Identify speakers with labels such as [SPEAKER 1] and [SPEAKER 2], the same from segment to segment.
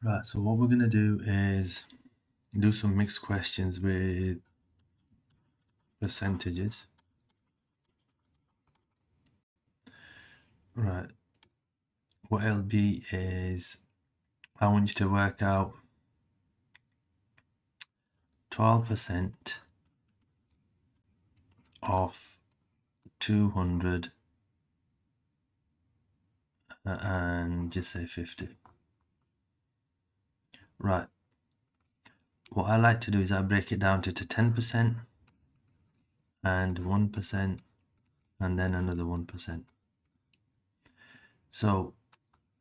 [SPEAKER 1] Right, so what we're going to do is do some mixed questions with percentages. Right, what it'll be is I want you to work out 12% of 200 and just say 50. Right, what I like to do is I break it down to 10% and 1% and then another 1%. So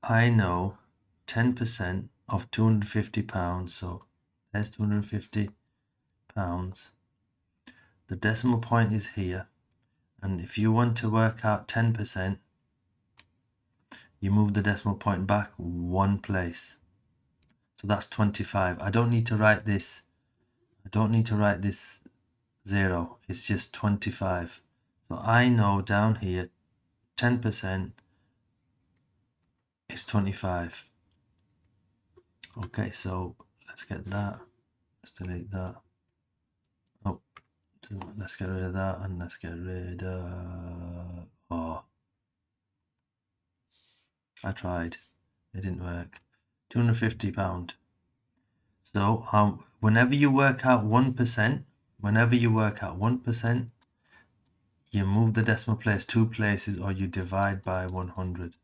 [SPEAKER 1] I know 10% of £250, so there's £250. The decimal point is here, and if you want to work out 10%, you move the decimal point back one place. So that's 25. I don't need to write this 0, it's just 25. So I know down here 10% is 25. Okay, so let's get that. Let's delete that. Oh, so let's get rid of that, and let's get rid of... Oh, I tried. It didn't work. £250. So whenever you work out 1%, you move the decimal place 2 places or you divide by 100.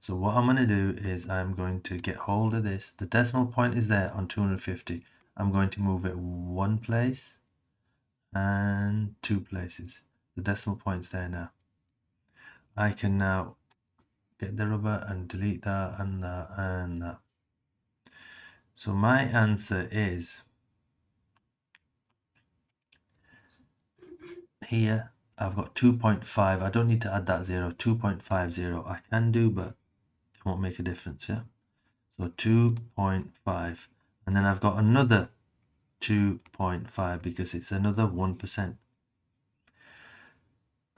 [SPEAKER 1] So what I'm going to do is I'm going to get hold of this. The decimal point is there on 250. I'm going to move it 1 place and 2 places. The decimal point's there now. I can now get the rubber and delete that and that and that. So my answer is here I've got 2.5. I don't need to add that 0. 2.50 I can do, but it won't make a difference. Yeah, so 2.5, and then I've got another 2.5 because it's another 1%.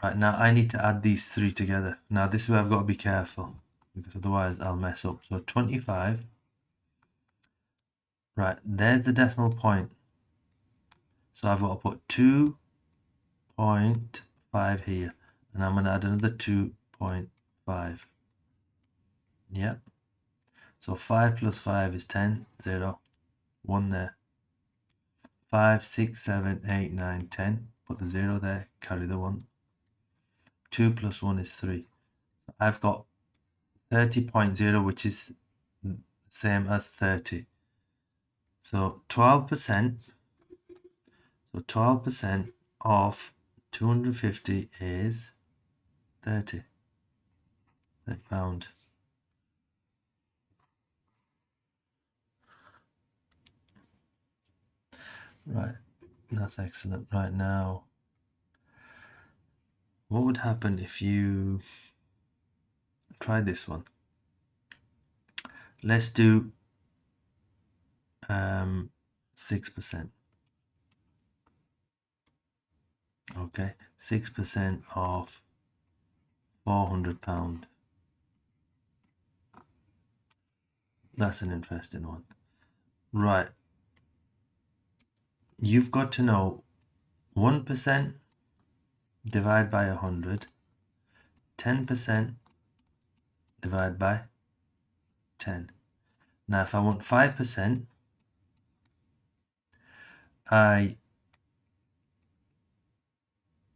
[SPEAKER 1] Right, now I need to add these three together. Now this is where I've got to be careful because otherwise I'll mess up. So 25, right, there's the decimal point, so I've got to put 2.5 here, and I'm going to add another 2.5. Yep, so 5 plus 5 is 10, 0, 1 there. 5, 6, 7, 8, 9, 10. Put the 0 there, carry the 1. 2 plus 1 is 3. I've got 30.0, which is the same as 30. So 12%. So 12% of 250 is 30 pound. Right, that's excellent. Right, now, what would happen if you try this one? Let's do 6%. Okay, 6% of £400. That's an interesting one. Right, you've got to know 1% divided by 100, 10% divided by 10. Now if I want 5%, I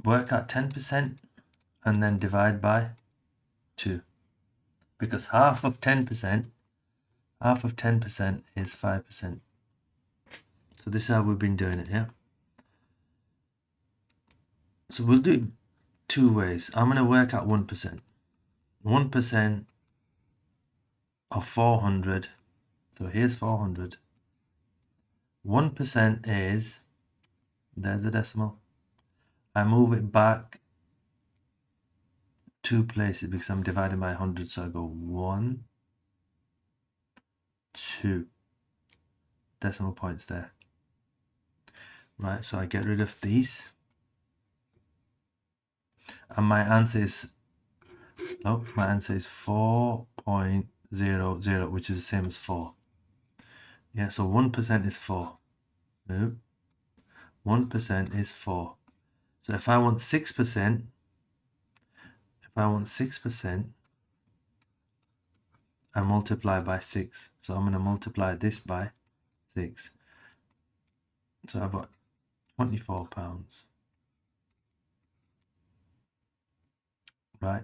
[SPEAKER 1] work out 10% and then divide by 2, because half of 10% is 5%. So this is how we've been doing it, yeah? So we'll do it 2 ways. I'm going to work out 1%. 1% of 400. So here's 400. 1% is, there's the decimal. I move it back 2 places because I'm dividing by 100. So I go 1, 2. Decimal points there. Right, so I get rid of these. And my answer is 4.0. 0, 0, which is the same as 4. Yeah, so 1% is 4. No, 1% is 4. So if I want 6%, I multiply by 6. So I'm going to multiply this by 6. So I've got £24. Right?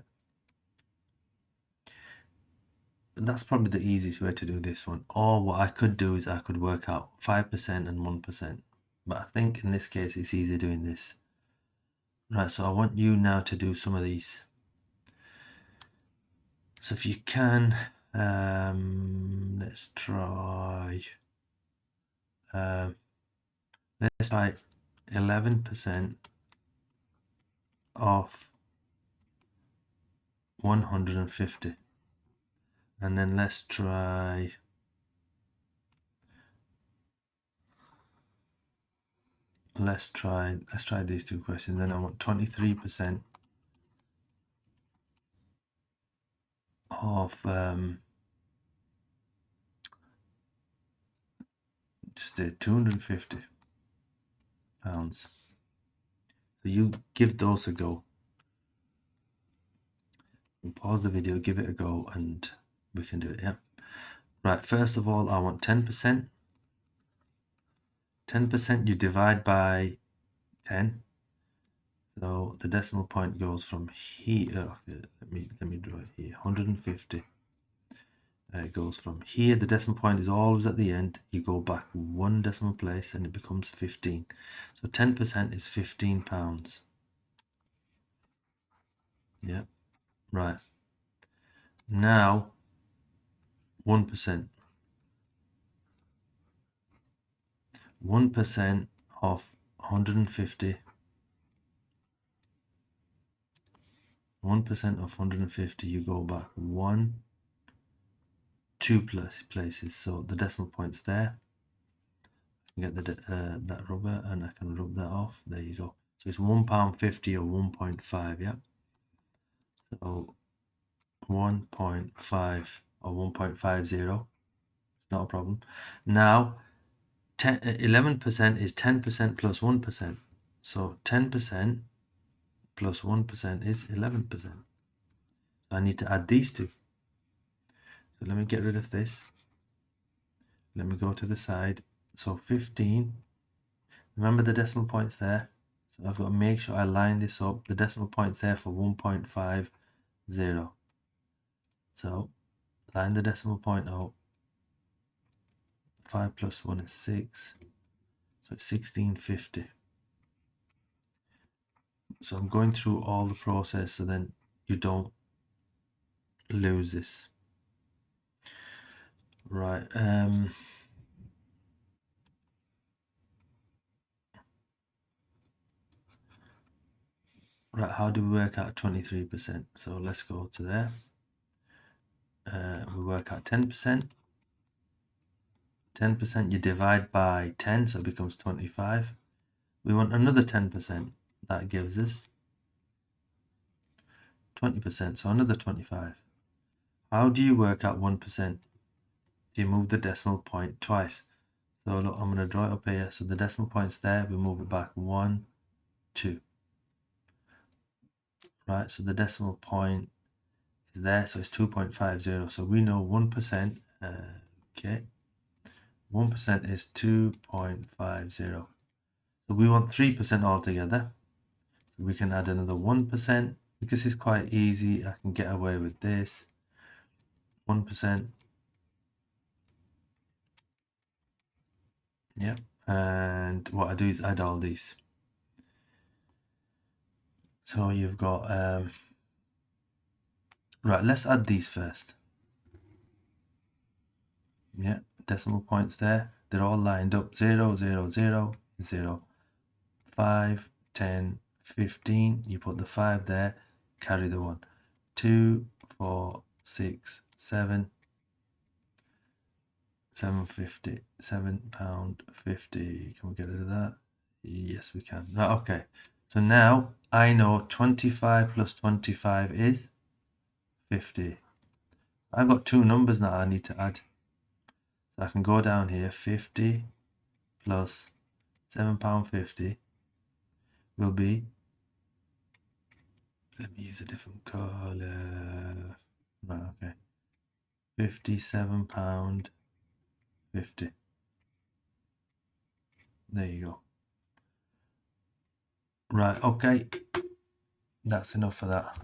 [SPEAKER 1] And that's probably the easiest way to do this one. Or what I could do is I could work out 5% and 1%. But I think in this case it's easier doing this. Right, so I want you now to do some of these. So if you can, let's try 11% of 150, and then let's try these two questions. Then I want 23% of just £250. So you give those a go. And pause the video, give it a go, and we can do it. Yeah. Right. First of all, I want 10%. 10% you divide by 10. So the decimal point goes from here. Okay, let me draw it here. 150. It goes from here. The decimal point is always at the end. You go back one decimal place and it becomes 15. So 10% is £15. Yeah. Right. Now 1%. 1% of 150. 1% of 150. You go back 2 places. So the decimal point's there. Get that rubber and I can rub that off. There you go. So it's £1.50 or 1.5. Yeah. So 1.5 or 1.50. Not a problem. Now 11% is 10% plus 1%. So 10% plus 1% is 11%. So I need to add these two. So let me get rid of this. Let me go to the side. So 15. Remember the decimal points there. So I've got to make sure I line this up. The decimal point's there for 1.50. So line the decimal point up. 5 plus 1 is 6. So it's 1650. So I'm going through all the process so then you don't lose this. Right. Right, how do we work out 23%? So let's go to there. We work out 10%. 10% you divide by 10, so it becomes 25. We want another 10%. That gives us 20%, so another 25. How do you work out 1%? You move the decimal point twice. So look, I'm going to draw it up here. So the decimal point's there. We move it back 1, 2. Right, so the decimal point is there, so it's 2.50. So we know 1%. Okay, 1% is 2.50. So we want 3% altogether. So we can add another 1%. Because it's quite easy, I can get away with this. 1%. Yep. And what I do is add all these. So you've got right, let's add these first. Yeah, decimal points there. They're all lined up. 0, 0, 0, 0, 5, 10, 15. You put the 5 there, carry the 1. 2, 4, 6, 7. £7.50. £7.50. Can we get rid of that? Yes, we can. Right, okay. So now I know 25 plus 25 is 50. I've got two numbers now I need to add. So I can go down here, 50 plus £7.50 will be, let me use a different color. Right, okay. £57.50. There you go. Right, okay. That's enough for that.